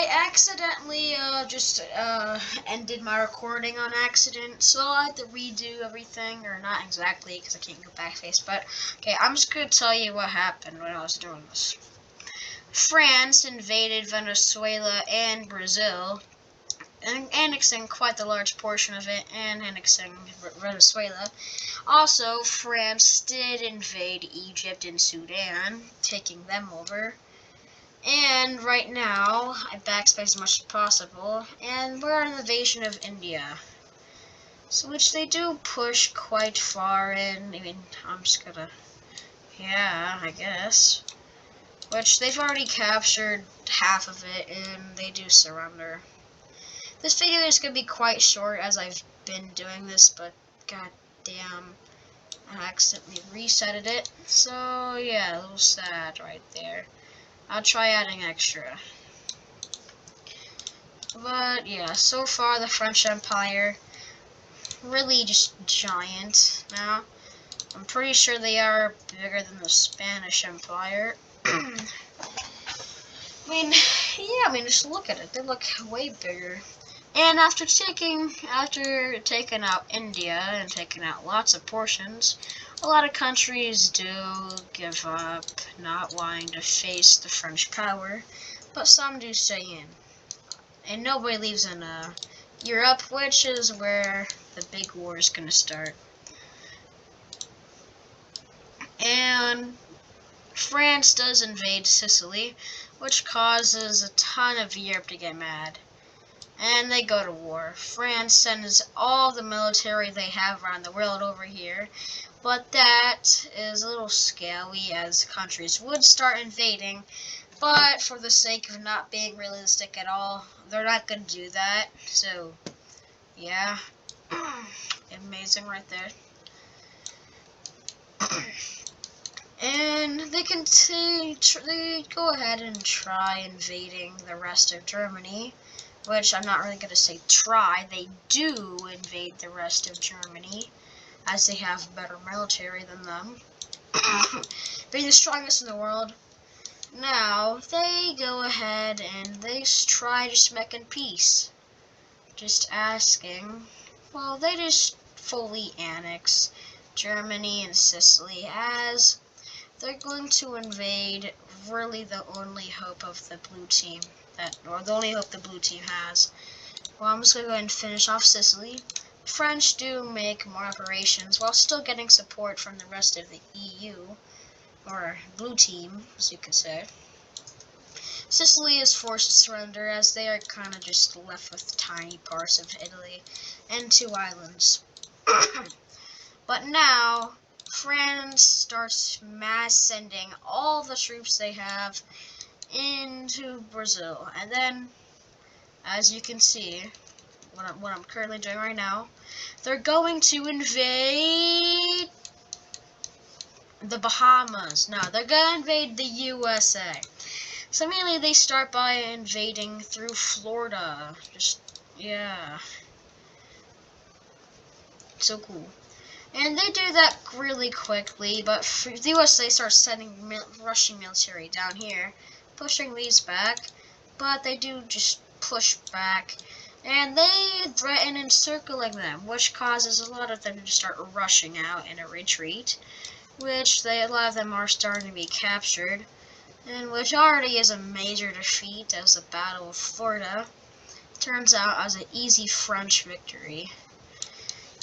I accidentally just ended my recording on accident, so I had to redo everything, or not exactly, because I can't go backface, but okay, I'm just going to tell you what happened when I was doing this. France invaded Venezuela and Brazil, annexing quite the large portion of it, and annexing Venezuela. Also, France did invade Egypt and Sudan, taking them over. And right now, I backspace as much as possible, and we're an invasion of India. So, which they do push quite far in. I mean, I'm just gonna, yeah, I guess. Which they've already captured half of it, and they do surrender. This video is gonna be quite short as I've been doing this, but god damn, I accidentally resetted it. So, yeah, a little sad right there. I'll try adding extra. But yeah, so far the French Empire, really just giant now. I'm pretty sure they are bigger than the Spanish Empire. I mean, yeah, just look at it. They look way bigger. And after taking out India and taking out lots of portions, a lot of countries do give up, not wanting to face the French power, but some do stay in. And nobody leaves in Europe, which is where the big war is going to start. And France does invade Sicily, which causes a ton of Europe to get mad. And they go to war. France sends all the military they have around the world over here, but that is a little scary as countries would start invading. But for the sake of not being realistic at all, they're not going to do that. So, yeah. Amazing right there. And they go ahead and try invading the rest of Germany. Which I'm not really going to say try. They do invade the rest of Germany, as they have better military than them. Being the strongest in the world. Now, they go ahead and they try just making peace. Just asking. Well, they just fully annex Germany and Sicily, as they're going to invade really the only hope of the blue team. Or the only hope the blue team has. Well, I'm just going to go ahead and finish off Sicily. French do make more operations while still getting support from the rest of the EU. Or blue team, as you could say. Sicily is forced to surrender as they are kind of just left with tiny parts of Italy and 2 islands. But now, France starts mass sending all the troops they have into Brazil. And then, as you can see, what I'm currently doing right now, they're going to invade the Bahamas. No, they're going to invade the USA. So immediately they start by invading through Florida. Yeah. So cool. And they do that really quickly, but the USA starts sending Russian military down here, pushing these back, but they do just push back, and they threaten encircling them, which causes a lot of them to start rushing out in a retreat, which a lot of them are starting to be captured, and which already is a major defeat, as the Battle of Florida turns out as an easy French victory.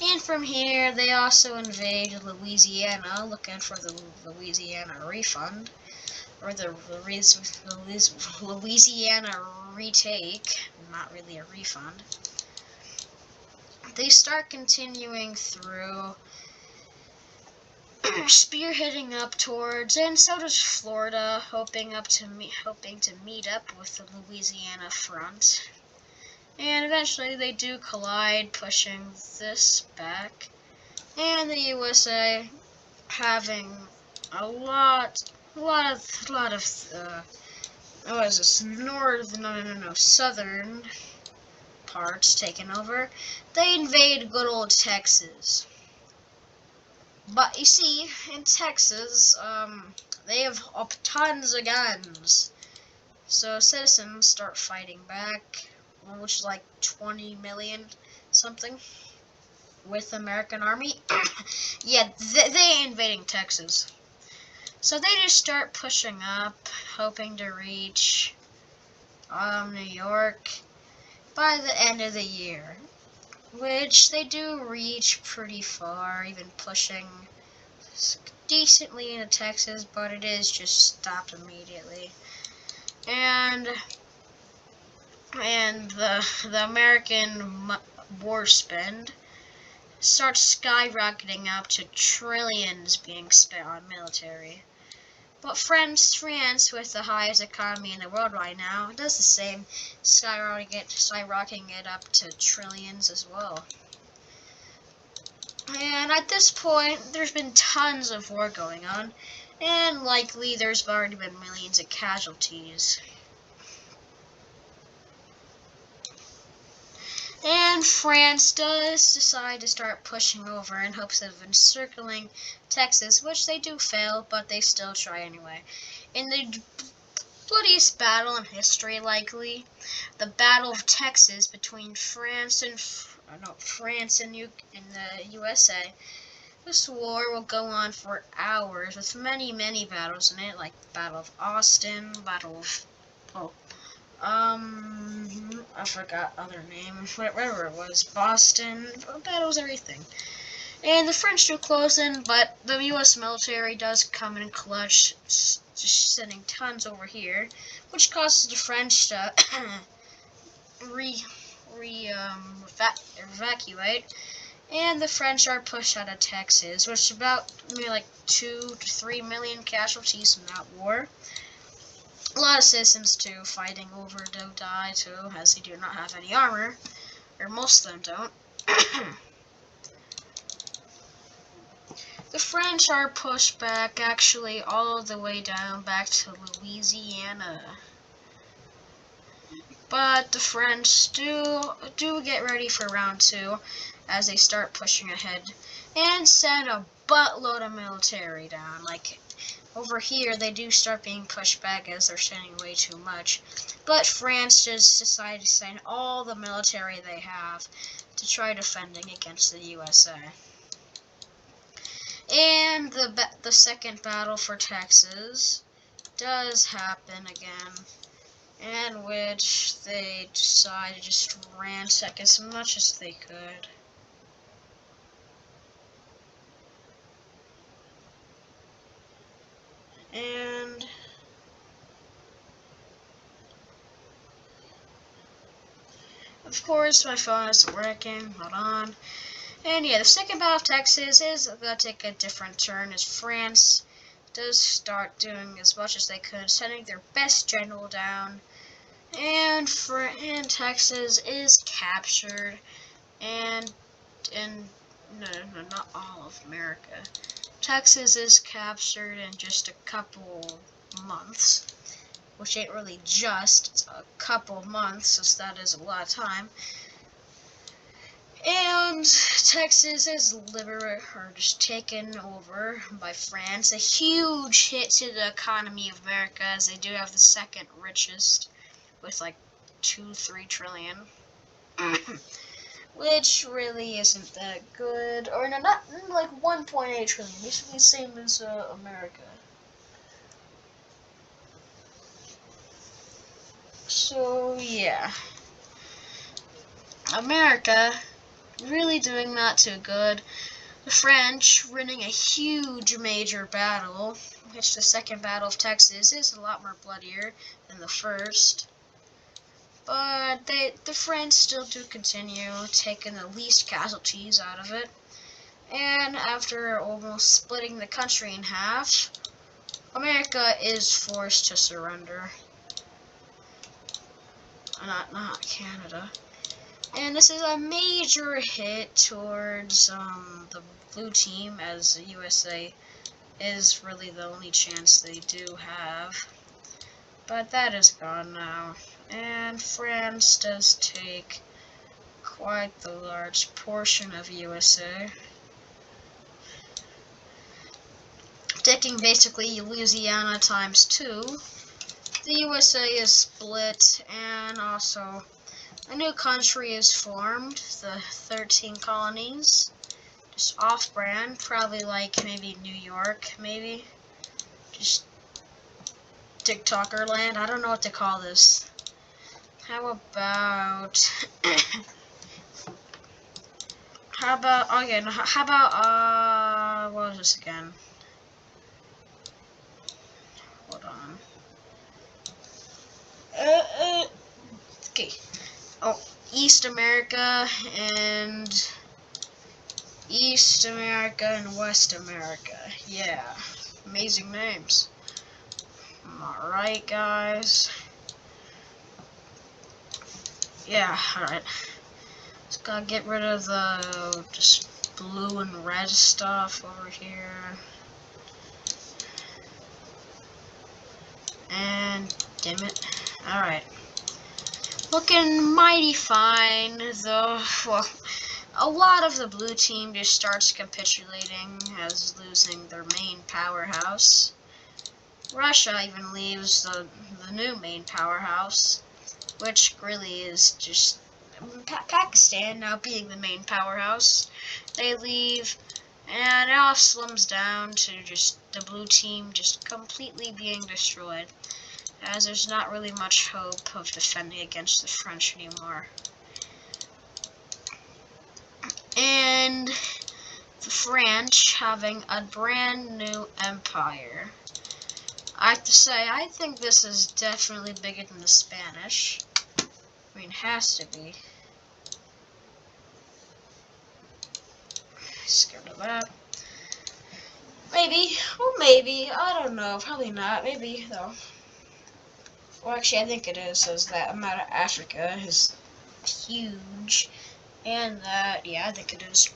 And from here, they also invade Louisiana, looking for the Louisiana refund, or the Louisiana retake, not really a refund. They start continuing through, spearheading up towards, and so does Florida, hoping to meet up with the Louisiana front. And eventually they do collide, pushing this back, and the USA having southern parts taken over. They invade good old Texas. But you see, in Texas, they have tons of guns. So citizens start fighting back, which is like 20 million something, with the American army. Yeah, they invading Texas. So they just start pushing up, hoping to reach New York by the end of the year, which they do reach pretty far, even pushing decently into Texas, but it is just stopped immediately. And the American war spend starts skyrocketing up to trillions being spent on military. But France, with the highest economy in the world right now, does the same, skyrocketing it up to trillions as well. And at this point, there's been tons of war going on, and likely there's already been millions of casualties. And France does decide to start pushing over in hopes of encircling Texas, which they do fail, but they still try anyway. In the bloodiest battle in history, likely, the Battle of Texas between France and the USA. This war will go on for hours with many, many battles in it, like the Battle of Austin, Battle of I forgot other names, whatever it was, Boston, battles, everything. And the French do close in, but the U.S. military does come in clutch, just sending tons over here, which causes the French to evacuate, and the French are pushed out of Texas, which is about maybe like 2 to 3 million casualties in that war. A lot of citizens too fighting over do die too, as they do not have any armor, or most of them don't. The French are pushed back actually all the way down back to Louisiana. But the French do get ready for round 2 as they start pushing ahead and send a buttload of military down. Like over here, they do start being pushed back as they're sending way too much. But France just decided to send all the military they have to try defending against the USA. And the second battle for Texas does happen again, in which they decide to just ransack as much as they could. And of course, my phone isn't working. Hold on. And yeah, the second battle of Texas is going to take a different turn as France does start doing as much as they could, sending their best general down. And Texas is captured, and no, not all of America. Texas is captured in just a couple months, which ain't really just, it's a couple months, so that is a lot of time. And Texas is just taken over by France, a huge hit to the economy of America, as they do have the second richest, with like 2-3 trillion. Which really isn't that good, or no, not like 1.8 trillion, basically the same as America. So yeah, America really doing not too good. The French winning a huge major battle, which the second battle of Texas is a lot more bloodier than the first. But the French still do continue taking the least casualties out of it. And after almost splitting the country in half, America is forced to surrender. Not Canada. And this is a major hit towards the blue team, as the USA is really the only chance they do have. But that is gone now. And France does take quite the large portion of USA, taking basically Louisiana times 2. the USA is split, and also a new country is formed, the 13 colonies. Just off-brand, probably like maybe New York, maybe. Just TikToker land, I don't know what to call this. How about... what was this again? Hold on. Okay. Oh, East America and West America. Yeah. Amazing names. Alright, guys. Yeah, alright. Just gotta get rid of the just blue and red stuff over here. And damn it. Alright. Looking mighty fine, though. Well, a lot of the blue team just starts capitulating as losing their main powerhouse. Russia even leaves the new main powerhouse, which really is just Pakistan now being the main powerhouse. They leave, and it all slims down to just the blue team just completely being destroyed, as there's not really much hope of defending against the French anymore. And the French having a brand new empire. I have to say, I think this is definitely bigger than the Spanish. I mean, it has to be. Scared of that. Maybe. Well, maybe. I don't know. Probably not. Maybe, though. Well, actually, I think it is, as that amount of Africa is huge. And that, yeah, I think it is.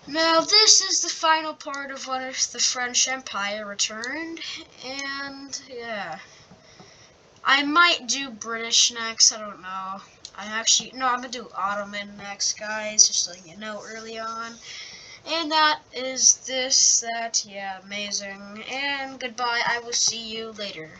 Now, this is the final part of when the French Empire returned. And, yeah. I might do British next. I don't know. I'm gonna do Ottoman next, guys, just so you know early on. And that is this, yeah, amazing. And goodbye, I will see you later.